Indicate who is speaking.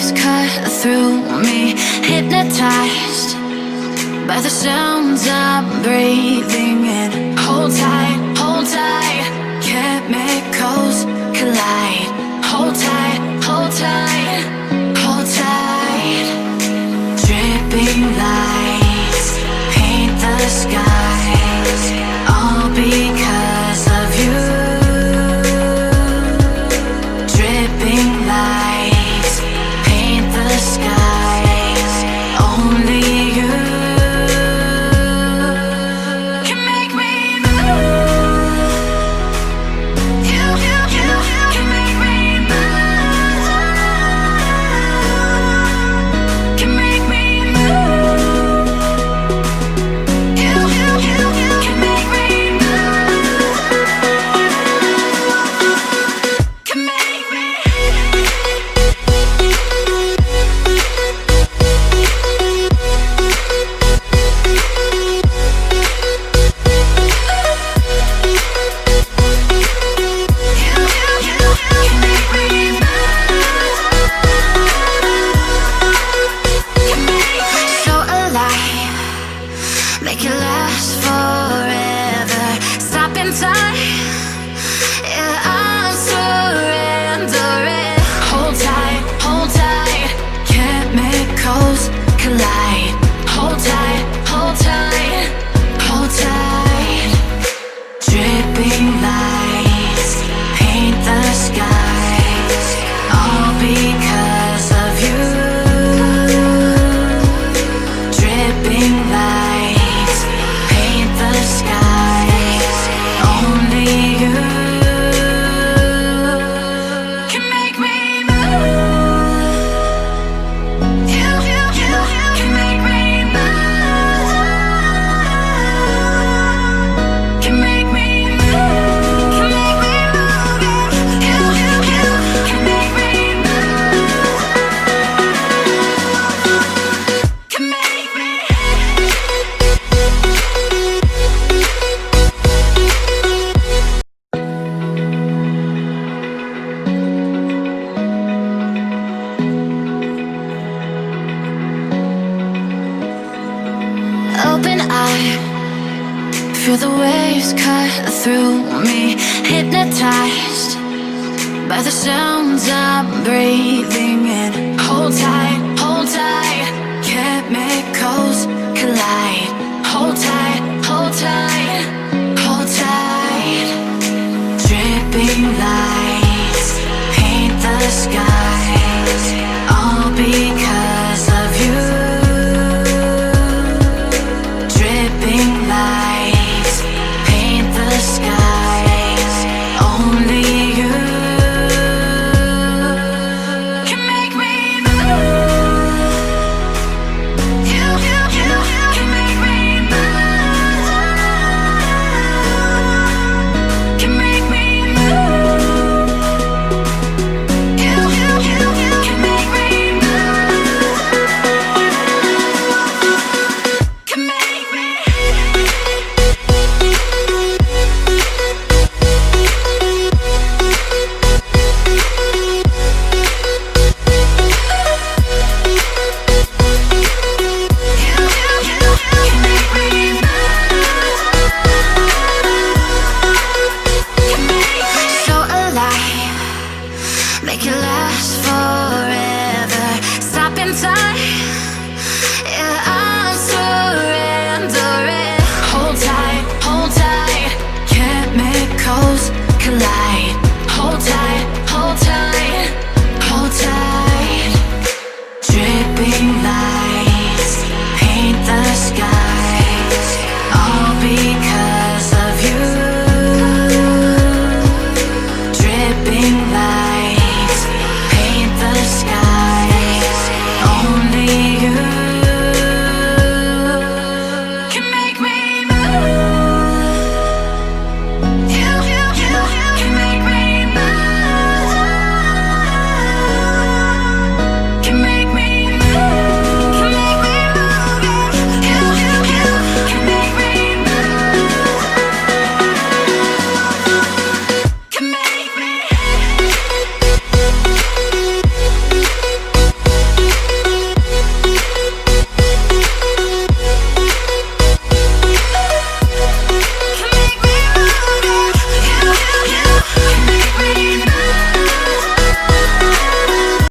Speaker 1: waves cut through me, hypnotized by the sounds I'm breathing in. Hold tight, chemicals collide. Hold tight, hold tight, hold tight. Dripping lights paint the skies, all because of you. Dripping lights paint the skies, only you can make me move. You can make me move. Can make me move. You can make me move. Can make me. So alive, make it last forever. Stop in time, yeah, I'm surrendering. Hold tight, chemicals collide. Hold tight, hold tight, hold tight. Dripping lights paint the skies, all because of you. Dripping lights paint the skies, only you can make me move. You can make me move. Can make me move. Can make me move. You can make me move. Can make me. Open eye, feel the waves cut through me, hypnotized by the sounds I'm breathing in. Hold tight, chemicals collide. Hold tight, hold tight. Dripping lights paint the skies, all because of you. Dripping lights paint the skies, only you can make me move. You can make me move. Can make me move. You can make me move. Can make me. So alive, make it last forever. Stop in time, yeah,